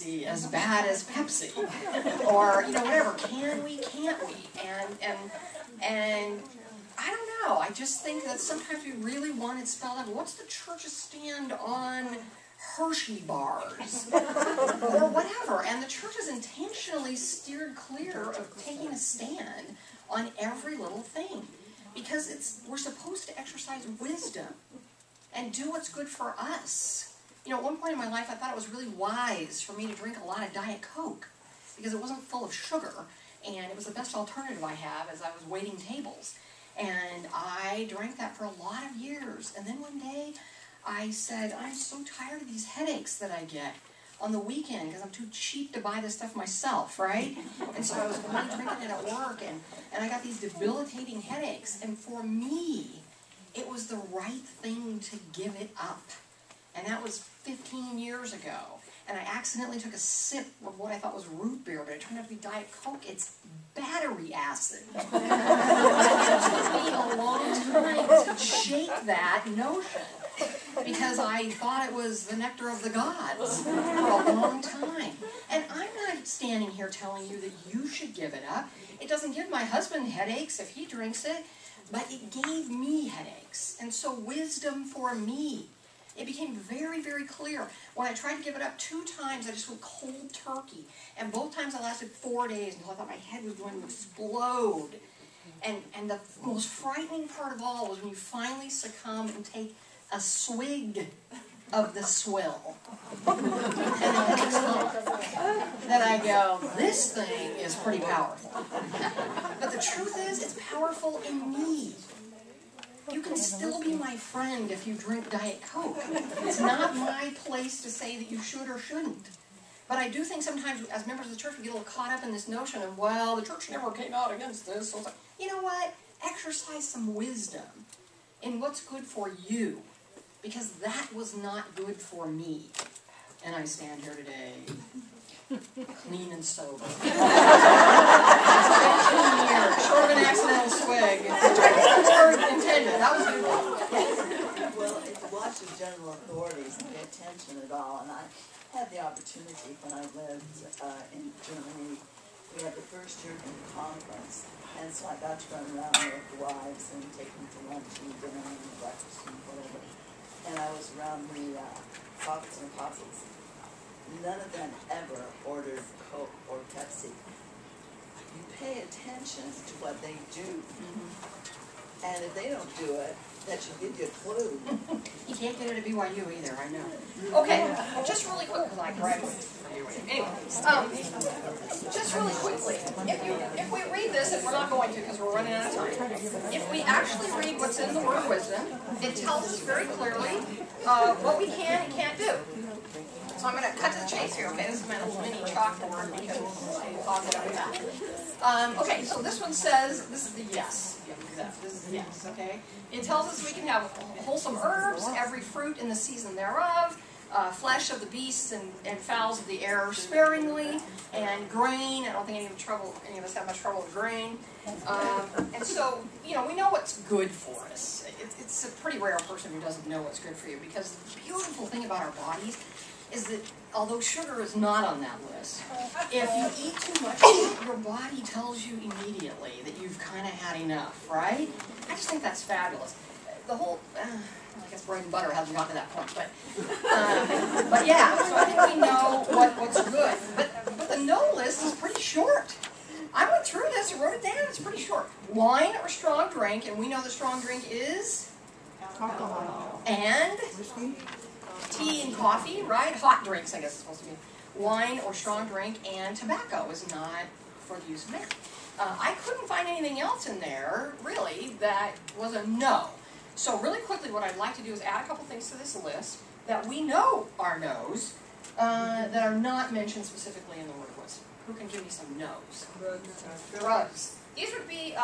Pepsi as bad as Pepsi? Or, you know, whatever. Can we, can't we? And I don't know. I just think that sometimes we really want it spelled out. What's the church's stand on Hershey bars? Or whatever. And the church has intentionally steered clear of taking a stand on every little thing. Because we're supposed to exercise wisdom and do what's good for us. You know, at one point in my life, I thought it was really wise for me to drink a lot of Diet Coke because it wasn't full of sugar, and it was the best alternative I have as I was waiting tables. And I drank that for a lot of years. And then one day, I said, I'm so tired of these headaches that I get on the weekend because I'm too cheap to buy this stuff myself, right? And so I was only drinking it at work, and I got these debilitating headaches. And for me, it was the right thing to give it up. And that was 15 years ago. And I accidentally took a sip of what I thought was root beer, but it turned out to be Diet Coke. It's battery acid. It took me a long time to shake that notion, because I thought it was the nectar of the gods for a long time. And I'm not standing here telling you that you should give it up. It doesn't give my husband headaches if he drinks it, but it gave me headaches. And so wisdom for me. It became very, very clear. When I tried to give it up 2 times, I just went cold turkey. And both times I lasted 4 days until I thought my head was going to explode. And the most frightening part of all was when you finally succumb and take a swig of the swill. And then I go, this thing is pretty powerful. But the truth is, it's powerful in me. You can still be my friend if you drink Diet Coke. It's not my place to say that you should or shouldn't. But I do think sometimes, as members of the church, we get a little caught up in this notion of, well, the church never came out against this. So it's like, you know what? Exercise some wisdom in what's good for you. Because that was not good for me. And I stand here today, clean and sober. 15 years, short of an accidental swig. Intended. That was good. Well, if you watch the general authorities and pay attention at all, and I had the opportunity when I lived in Germany, we had the first European conference, and so I got to run around with the wives and take them to lunch and dinner and breakfast and whatever. And I was around the prophets and apostles. None of them ever ordered Coke or Pepsi. You pay attention to what they do. And if they don't do it, that should give you a clue. You can't get it at BYU either, I know. Okay, just really quick, because I graduated from BYU. Anyway, just really quickly, if we read this, and we're not going to because we're running out of time, if we actually read what's in the word wisdom, it tells us very clearly what we can and can't do. So I'm going to cut to the chase here, okay? This is my little mini chalkboard because I thought that I would that. Okay, so this one says, this is the yes. This is the yes, okay? It tells us we can have wholesome herbs, every fruit in the season thereof, flesh of the beasts and fowls of the air sparingly, and grain. I don't think any of us have much trouble with grain. And so, you know, we know what's good for us. It's a pretty rare person who doesn't know what's good for you, because the beautiful thing about our bodies is that although sugar is not on that list, if you eat too much, your body tells you immediately that you've kind of had enough, right? I just think that's fabulous. The whole, I guess bread and butter hasn't gotten to that point, but yeah, so I think we know what's good. But the no list is pretty short. I went through this and wrote it down. It's pretty short. Wine or strong drink, and we know the strong drink is alcohol. And tea and coffee, right? Hot drinks, I guess it's supposed to be. Wine or strong drink, and tobacco is not for the use of man. I couldn't find anything else in there, really, that was a no. So really quickly, what I'd like to do is add a couple things to this list that we know are no's, that are not mentioned specifically in the word wisdom. Who can give me some no's? Drugs. These would be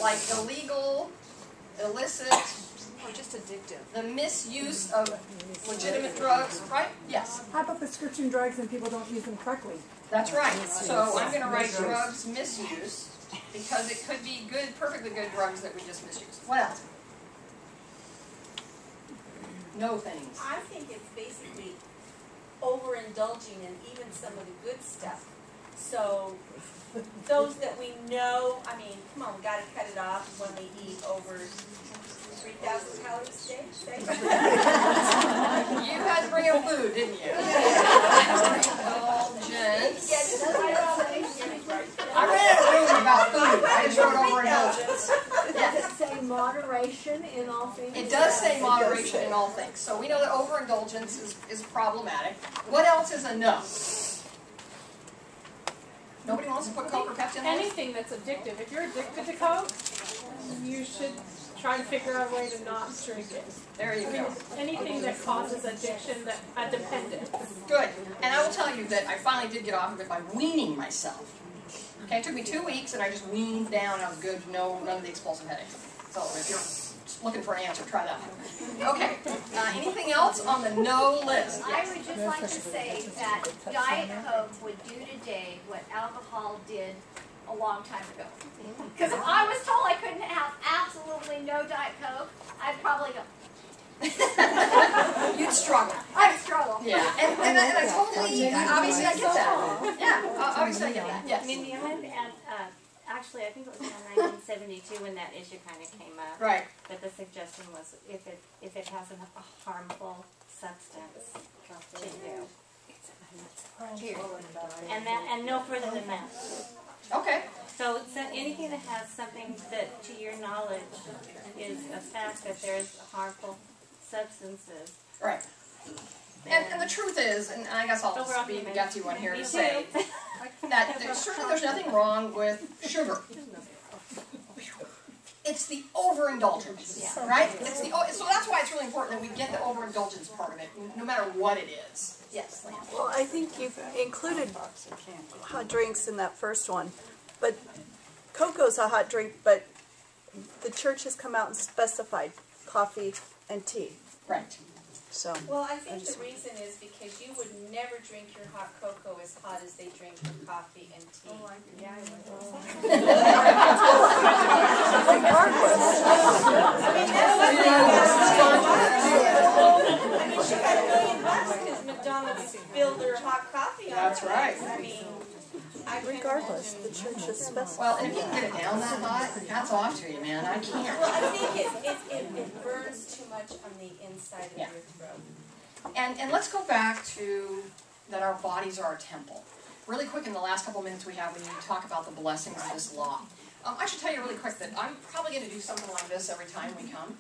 like illegal, illicit, or just addictive. The misuse of legitimate drugs, right? Yes. How about prescription drugs and people don't use them correctly? That's right. So I'm going to write drugs misuse, because it could be good, perfectly good drugs that we just misuse. What else? No things. I think it's basically overindulging in even some of the good stuff. So those that we know, I mean, come on, we got to cut it off when we eat over 3,000 calories a day. You had to bring up food, didn't you? Overindulgence. I read a room about food. I just wrote overindulgence. Does it say moderation in all things? It does say moderation in all things. So we know that overindulgence is problematic. What else is a no? Nobody wants to put Coke or Pepsi in there? Anything that's addictive. If you're addicted to Coke, you should try to figure out a way to not drink it. There you go. Anything that causes addiction, a dependence. Good. And I will tell you that I finally did get off of it by weaning myself. Okay, it took me 2 weeks, and I just weaned down. I was good. None of the explosive headaches. So if you're looking for an answer, try that one. Okay. Anything else on the no list? I would just like to say that Diet Coke would do today what alcohol did a long time ago. Because if I was told I couldn't have absolutely no Diet Coke, I'd probably go. You'd struggle. I'd struggle. Yeah, and I totally, obviously I get that. Yeah, obviously I get that. Yes. Mindy, I had to add, actually I think it was around 1972 when that issue kind of came up. Right. But the suggestion was if it has a harmful substance to you. And no further than that. Okay. So anything that has something that, to your knowledge, is a fact that there's harmful substances. Right. And the truth is, and I guess I'll just be the gutsy one here to say, that certainly there's nothing wrong with sugar. It's the overindulgence, right? So that's why it's really important that we get the overindulgence part of it, no matter what it is. Yes, Lance. Well, I think you've included hot drinks in that first one, but cocoa's a hot drink, but the church has come out and specified coffee and tea. Right. So. Well, I think the reason is because you would never drink your hot cocoa as hot as they drink your coffee and tea. Oh, yeah, I would. I mean, she got $1 million because McDonald's spilled her hot coffee on her. That's right. I mean, Regardless, the church is specified. Well, and if you can get it down that hot, hats off to you, man. I can't. well, I think it burns too much on the inside of your throat. And let's go back to that our bodies are a temple. Really quick, in the last couple minutes we have, we need to talk about the blessings of this law. I should tell you really quick that I'm probably going to do something like this every time we come,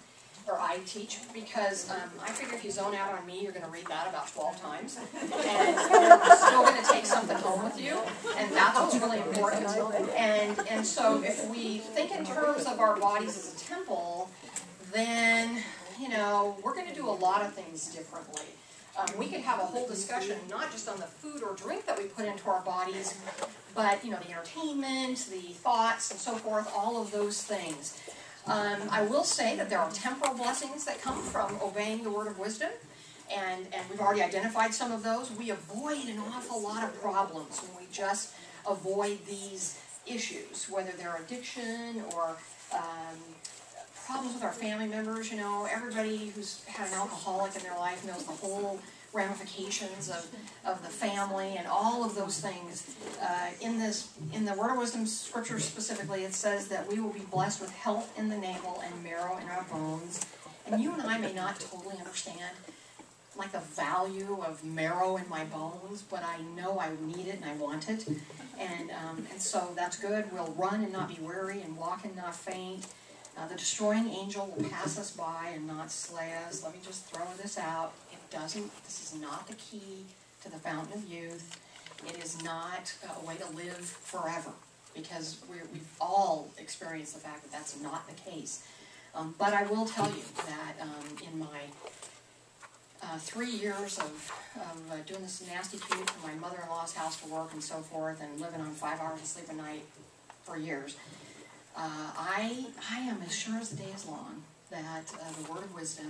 or I teach, because I figure if you zone out on me, you're going to read that about 12 times, and you're still going to take something home with you, and that's what's really important. And so if we think in terms of our bodies as a temple, then, you know, we're going to do a lot of things differently. We could have a whole discussion, not just on the food or drink that we put into our bodies, but, you know, the entertainment, the thoughts, and so forth, all of those things. I will say that there are temporal blessings that come from obeying the word of wisdom, and we've already identified some of those. We avoid an awful lot of problems when we just avoid these issues, whether they're addiction or problems with our family members. You know, everybody who's had an alcoholic in their life knows the whole ramifications of the family and all of those things. In the Word of Wisdom scripture specifically, it says that we will be blessed with health in the navel and marrow in our bones. And you and I may not totally understand like the value of marrow in my bones, but I know I need it and I want it. And so that's good. We'll run and not be weary and walk and not faint. The destroying angel will pass us by and not slay us. Let me just throw this out. This is not the key to the fountain of youth. It is not a way to live forever, because we've all experienced the fact that that's not the case. But I will tell you that in my 3 years of doing this nasty commute from my mother-in-law's house to work and so forth, and living on 5 hours of sleep a night for years, I am as sure as the day is long that the Word of Wisdom